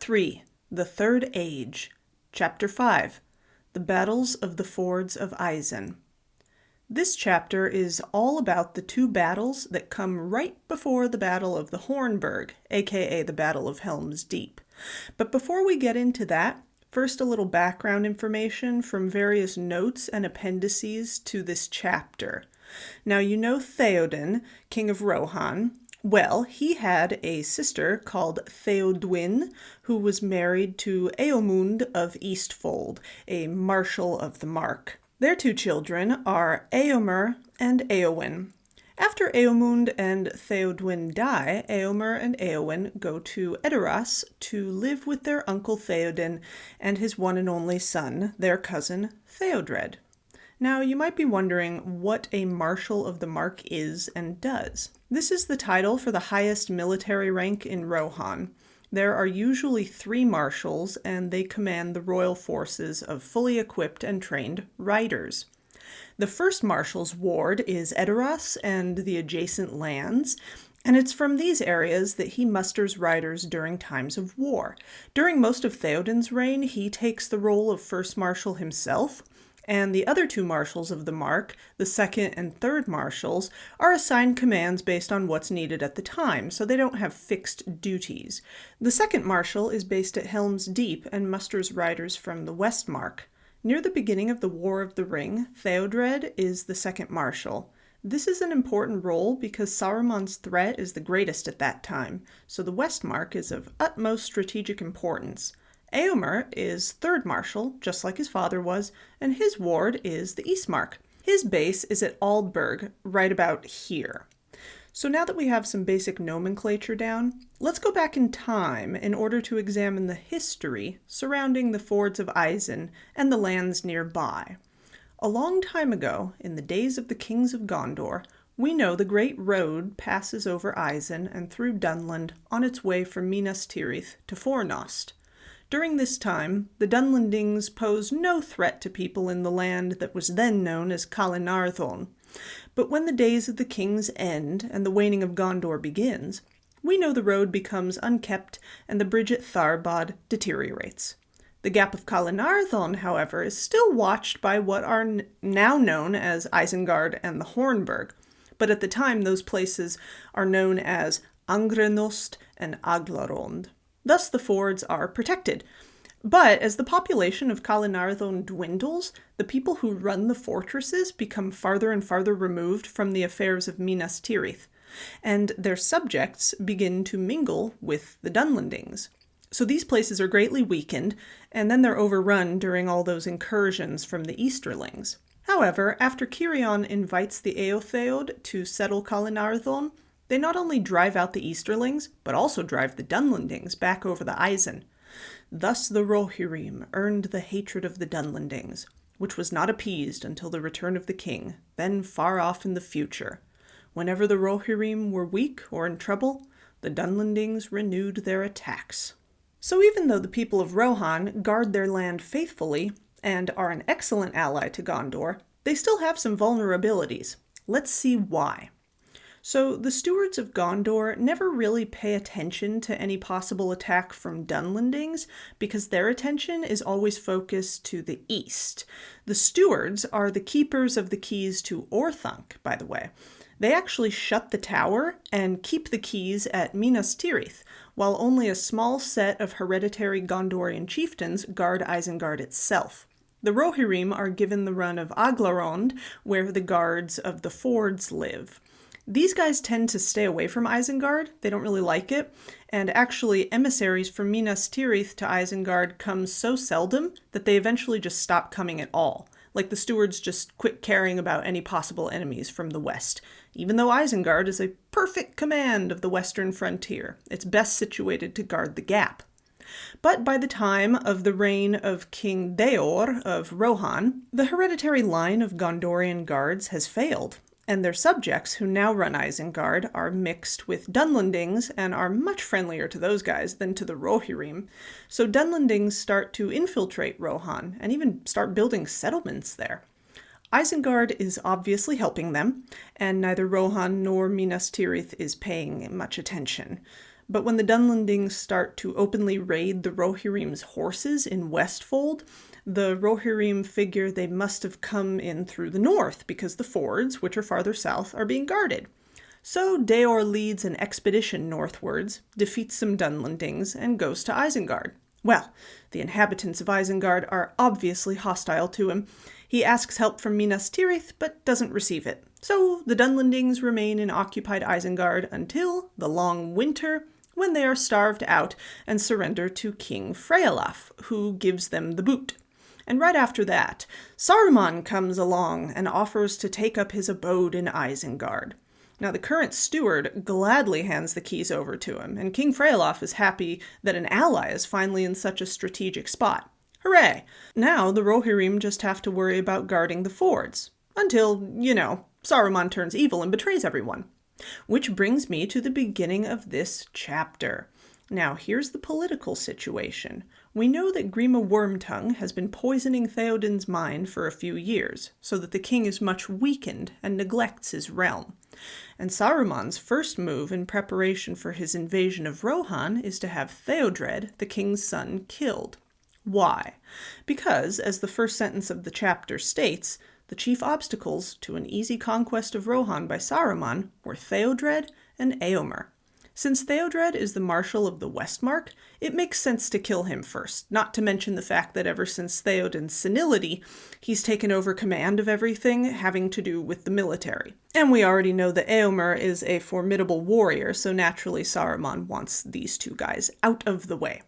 3. The Third Age. Chapter 5. The Battles of the Fords of Isen. This chapter is all about the two battles that come right before the Battle of the Hornburg, aka the Battle of Helm's Deep. But before we get into that, first a little background information from various notes and appendices to this chapter. Now you know Theoden, king of Rohan. Well, he had a sister called Theodwyn, who was married to Eomund of Eastfold, a Marshal of the Mark. Their two children are Éomer and Eowyn. After Eomund and Theodwyn die, Éomer and Eowyn go to Edoras to live with their uncle Theoden and his one and only son, their cousin Theodred. Now, you might be wondering what a Marshal of the Mark is and does. This is the title for the highest military rank in Rohan. There are usually 3 marshals, and they command the royal forces of fully equipped and trained riders. The first marshal's ward is Edoras and the adjacent lands, and it's from these areas that he musters riders during times of war. During most of Theoden's reign, he takes the role of first marshal himself, and the other 2 marshals of the Mark, the second and third marshals, are assigned commands based on what's needed at the time, so they don't have fixed duties. The second marshal is based at Helm's Deep and musters riders from the West Mark. Near the beginning of the War of the Ring, Theodred is the second marshal. This is an important role because Saruman's threat is the greatest at that time, so the West Mark is of utmost strategic importance. Éomer is third marshal, just like his father was, and his ward is the East Mark. His base is at Aldburg, right about here. So now that we have some basic nomenclature down, let's go back in time in order to examine the history surrounding the fords of Isen and the lands nearby. A long time ago, in the days of the kings of Gondor, we know the great road passes over Isen and through Dunland on its way from Minas Tirith to Fornost. During this time, the Dunlendings posed no threat to people in the land that was then known as Calenarthon. But when the days of the kings end and the waning of Gondor begins, we know the road becomes unkept and the bridge at Tharbad deteriorates. The Gap of Calenarthon, however, is still watched by what are now known as Isengard and the Hornburg, but at the time those places are known as Angrenost and Aglarond. Thus the fords are protected. But as the population of Calenarthon dwindles, the people who run the fortresses become farther and farther removed from the affairs of Minas Tirith, and their subjects begin to mingle with the Dunlendings. So these places are greatly weakened, and then they're overrun during all those incursions from the Easterlings. However, after Cirion invites the Eotheod to settle Calenarthon, they not only drive out the Easterlings, but also drive the Dunlendings back over the Isen. Thus the Rohirrim earned the hatred of the Dunlendings, which was not appeased until the return of the king, then far off in the future. Whenever the Rohirrim were weak or in trouble, the Dunlendings renewed their attacks. So even though the people of Rohan guard their land faithfully, and are an excellent ally to Gondor, they still have some vulnerabilities. Let's see why. So the stewards of Gondor never really pay attention to any possible attack from Dunlendings because their attention is always focused to the east. The stewards are the keepers of the keys to Orthanc, by the way. They actually shut the tower and keep the keys at Minas Tirith, while only a small set of hereditary Gondorian chieftains guard Isengard itself. The Rohirrim are given the run of Aglarond, where the guards of the fords live. These guys tend to stay away from Isengard, they don't really like it, and actually emissaries from Minas Tirith to Isengard come so seldom that they eventually just stop coming at all. Like the stewards just quit caring about any possible enemies from the west, even though Isengard is a perfect command of the western frontier. It's best situated to guard the gap. But by the time of the reign of King J.R.R. of Rohan, the hereditary line of Gondorian guards has failed, and their subjects, who now run Isengard, are mixed with Dunlendings and are much friendlier to those guys than to the Rohirrim. So Dunlendings start to infiltrate Rohan and even start building settlements there. Isengard is obviously helping them, and neither Rohan nor Minas Tirith is paying much attention. But when the Dunlendings start to openly raid the Rohirrim's horses in Westfold, the Rohirrim figure they must have come in through the north because the fords, which are farther south, are being guarded. So Éomer leads an expedition northwards, defeats some Dunlendings, and goes to Isengard. Well, the inhabitants of Isengard are obviously hostile to him. He asks help from Minas Tirith, but doesn't receive it. So the Dunlendings remain in occupied Isengard until the long winter, when they are starved out and surrender to King Freylaf, who gives them the boot. And right after that, Saruman comes along and offers to take up his abode in Isengard. Now, the current steward gladly hands the keys over to him, and King Freylaf is happy that an ally is finally in such a strategic spot. Hooray! Now the Rohirrim just have to worry about guarding the fords. Until, Saruman turns evil and betrays everyone. Which brings me to the beginning of this chapter. Now, here's the political situation. We know that Grima Wormtongue has been poisoning Theoden's mind for a few years, so that the king is much weakened and neglects his realm. And Saruman's first move in preparation for his invasion of Rohan is to have Theodred, the king's son, killed. Why? Because, as the first sentence of the chapter states, the chief obstacles to an easy conquest of Rohan by Saruman were Theodred and Éomer. Since Theodred is the Marshal of the Westmark, it makes sense to kill him first, not to mention the fact that ever since Theoden's senility, he's taken over command of everything having to do with the military. And we already know that Éomer is a formidable warrior, so naturally Saruman wants these two guys out of the way.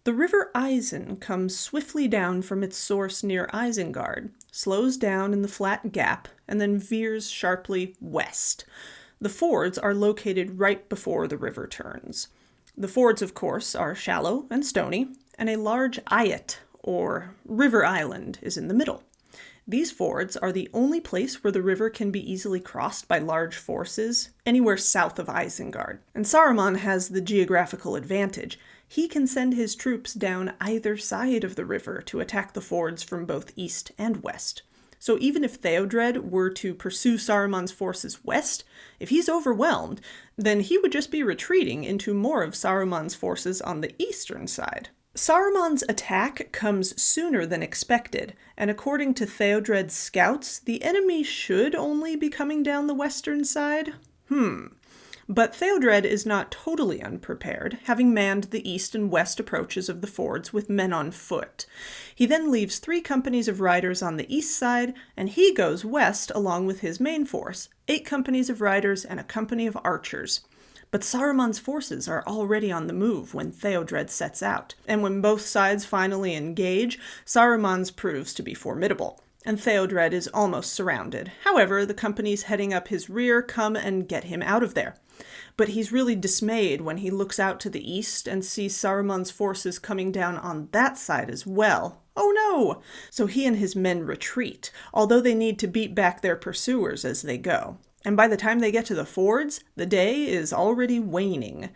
The river Isen comes swiftly down from its source near Isengard, slows down in the flat gap, and then veers sharply west. The fords are located right before the river turns. The fords, of course, are shallow and stony, and a large eyot, or river island, is in the middle. These fords are the only place where the river can be easily crossed by large forces, anywhere south of Isengard. And Saruman has the geographical advantage. He can send his troops down either side of the river to attack the fords from both east and west. So even if Theodred were to pursue Saruman's forces west, if he's overwhelmed, then he would just be retreating into more of Saruman's forces on the eastern side. Saruman's attack comes sooner than expected, and according to Theodred's scouts, the enemy should only be coming down the western side? But Theodred is not totally unprepared, having manned the east and west approaches of the fords with men on foot. He then leaves 3 companies of riders on the east side, and he goes west along with his main force, 8 companies of riders and a company of archers. But Saruman's forces are already on the move when Theodred sets out, and when both sides finally engage, Saruman's proves to be formidable, and Theodred is almost surrounded. However, the companies heading up his rear come and get him out of there. But he's really dismayed when he looks out to the east and sees Saruman's forces coming down on that side as well. Oh no! So he and his men retreat, although they need to beat back their pursuers as they go. And by the time they get to the fords, the day is already waning.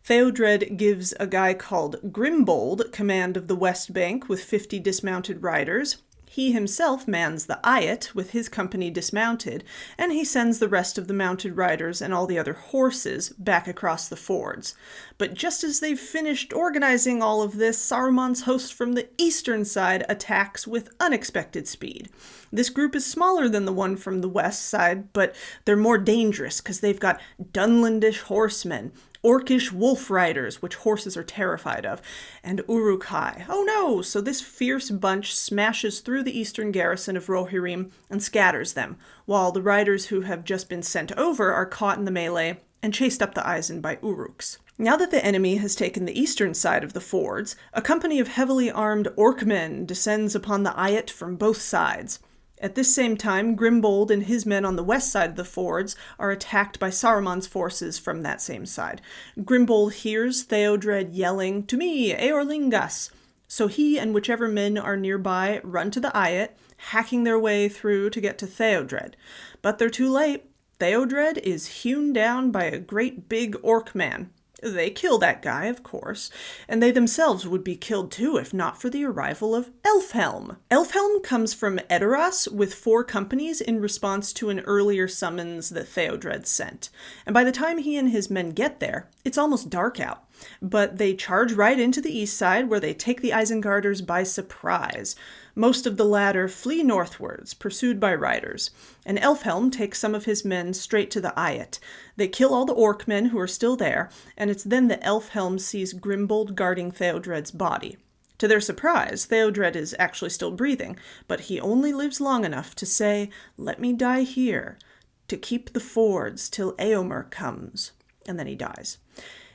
Theodred gives a guy called Grimbold command of the west bank with 50 dismounted riders. He himself mans the eyot with his company dismounted, and he sends the rest of the mounted riders and all the other horses back across the fords. But just as they've finished organizing all of this, Saruman's host from the eastern side attacks with unexpected speed. This group is smaller than the one from the west side, but they're more dangerous because they've got Dunlendish horsemen, Orcish wolf riders, which horses are terrified of, and Uruk-hai. Oh no! So this fierce bunch smashes through the eastern garrison of Rohirrim and scatters them, while the riders who have just been sent over are caught in the melee and chased up the Isen by Uruks. Now that the enemy has taken the eastern side of the fords, a company of heavily armed Orcmen descends upon the eyot from both sides. At this same time, Grimbold and his men on the west side of the fords are attacked by Saruman's forces from that same side. Grimbold hears Theodred yelling, "To me, Eorlingas!" So he and whichever men are nearby run to the eyot, hacking their way through to get to Theodred. But they're too late. Theodred is hewn down by a great big orc man. They kill that guy, of course, and they themselves would be killed too if not for the arrival of Helm. Helm comes from Edoras with 4 companies in response to an earlier summons that Theodred sent. And by the time he and his men get there, it's almost dark out. But they charge right into the east side where they take the Isengarders by surprise. Most of the latter flee northwards, pursued by riders, and Helm takes some of his men straight to the Eyot. They kill all the orc men who are still there, and it's then that Helm sees Grimbold guarding Theodred's body. To their surprise, Theodred is actually still breathing, but he only lives long enough to say, "Let me die here, to keep the fords till Éomer comes," and then he dies.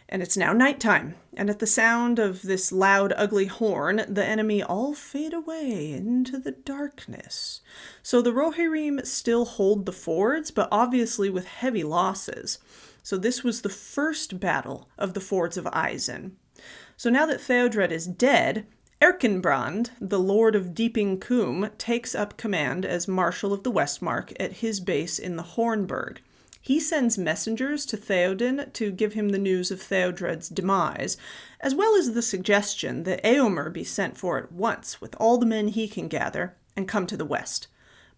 And it's now nighttime, and at the sound of this loud, ugly horn, the enemy all fade away into the darkness. So the Rohirrim still hold the fords, but obviously with heavy losses. So this was the first battle of the fords of Isen. So now that Theodred is dead, Erkenbrand, the Lord of Deeping Combe, takes up command as Marshal of the Westmark at his base in the Hornburg. He sends messengers to Theoden to give him the news of Theodred's demise, as well as the suggestion that Éomer be sent for at once with all the men he can gather and come to the west.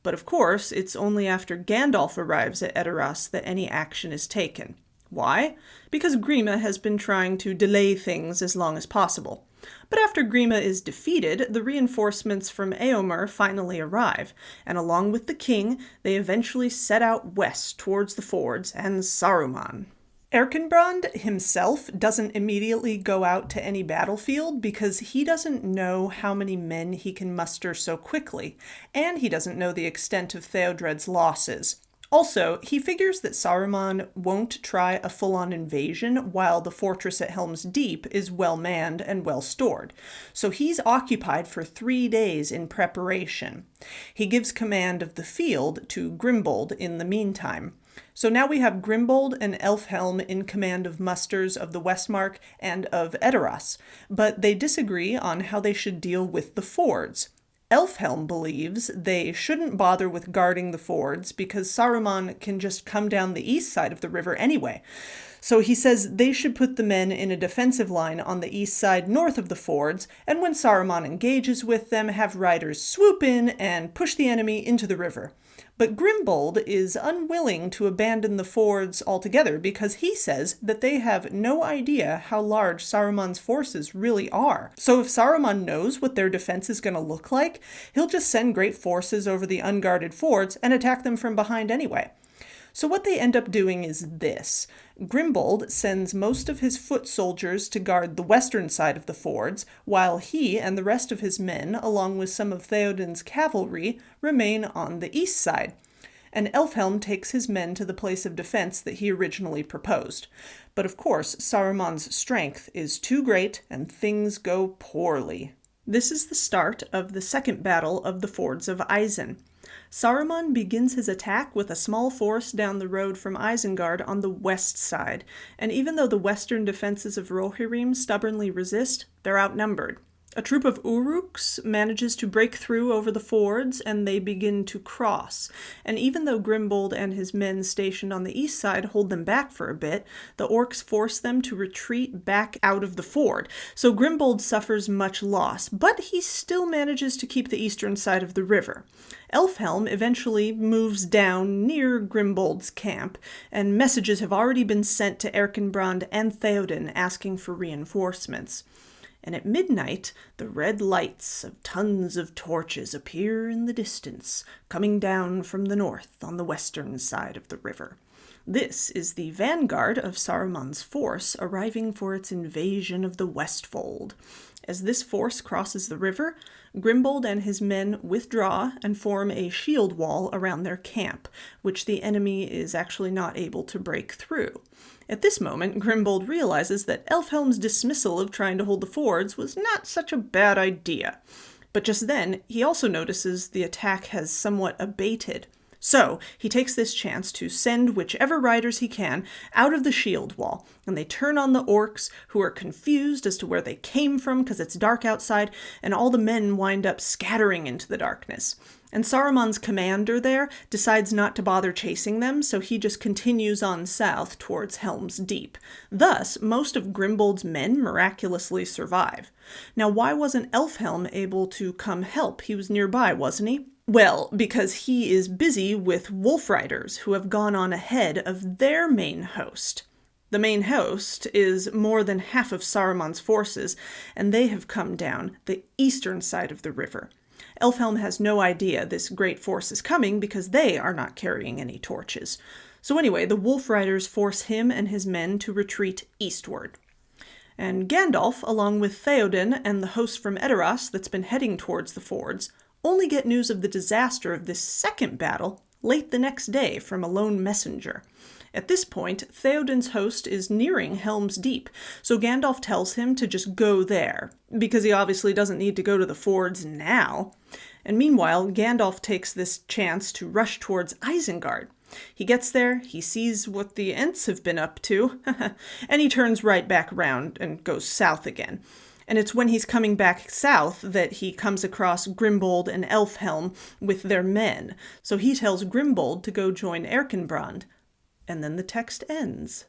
But of course, it's only after Gandalf arrives at Edoras that any action is taken. Why? Because Grima has been trying to delay things as long as possible. But after Grima is defeated, the reinforcements from Éomer finally arrive, and along with the king, they eventually set out west towards the fords and Saruman. Erkenbrand himself doesn't immediately go out to any battlefield because he doesn't know how many men he can muster so quickly, and he doesn't know the extent of Theodred's losses. Also, he figures that Saruman won't try a full-on invasion while the fortress at Helm's Deep is well-manned and well-stored. So he's occupied for 3 days in preparation. He gives command of the field to Grimbold in the meantime. So now we have Grimbold and Helm in command of musters of the Westmark and of Edoras, but they disagree on how they should deal with the fords. Helm believes they shouldn't bother with guarding the fords because Saruman can just come down the east side of the river anyway. So he says they should put the men in a defensive line on the east side north of the fords, and when Saruman engages with them, have riders swoop in and push the enemy into the river. But Grimbold is unwilling to abandon the fords altogether because he says that they have no idea how large Saruman's forces really are. So if Saruman knows what their defense is going to look like, he'll just send great forces over the unguarded fords and attack them from behind anyway. So what they end up doing is this. Grimbold sends most of his foot soldiers to guard the western side of the fords, while he and the rest of his men, along with some of Theoden's cavalry, remain on the east side. And Helm takes his men to the place of defense that he originally proposed. But of course, Saruman's strength is too great, and things go poorly. This is the start of the second battle of the fords of Isen. Saruman begins his attack with a small force down the road from Isengard on the west side, and even though the western defenses of Rohirrim stubbornly resist, they're outnumbered. A troop of Uruks manages to break through over the fords, and they begin to cross. And even though Grimbold and his men stationed on the east side hold them back for a bit, the orcs force them to retreat back out of the ford. So Grimbold suffers much loss, but he still manages to keep the eastern side of the river. Helm eventually moves down near Grimbold's camp, and messages have already been sent to Erkenbrand and Theoden asking for reinforcements. And at midnight, the red lights of tons of torches appear in the distance, coming down from the north on the western side of the river. This is the vanguard of Saruman's force arriving for its invasion of the Westfold. As this force crosses the river, Grimbold and his men withdraw and form a shield wall around their camp, which the enemy is actually not able to break through. At this moment, Grimbold realizes that Helm's dismissal of trying to hold the fords was not such a bad idea. But just then, he also notices the attack has somewhat abated. So he takes this chance to send whichever riders he can out of the shield wall, and they turn on the orcs, who are confused as to where they came from because it's dark outside, and all the men wind up scattering into the darkness. And Saruman's commander there decides not to bother chasing them, so he just continues on south towards Helm's Deep. Thus, most of Grimbold's men miraculously survive. Now, why wasn't Elfhelm able to come help? He was nearby, wasn't he? Well, because he is busy with wolf riders who have gone on ahead of their main host. The main host is more than half of Saruman's forces, and they have come down the eastern side of the river. Elfhelm has no idea this great force is coming because they are not carrying any torches. So anyway, the wolf riders force him and his men to retreat eastward. And Gandalf, along with Theoden and the host from Edoras that's been heading towards the fords, only get news of the disaster of this second battle late the next day from a lone messenger. At this point, Theoden's host is nearing Helm's Deep, so Gandalf tells him to just go there, because he obviously doesn't need to go to the fords now. And meanwhile, Gandalf takes this chance to rush towards Isengard. He gets there, he sees what the Ents have been up to, and he turns right back around and goes south again. And it's when he's coming back south that he comes across Grimbold and Elfhelm with their men. So he tells Grimbold to go join Erkenbrand. And then the text ends.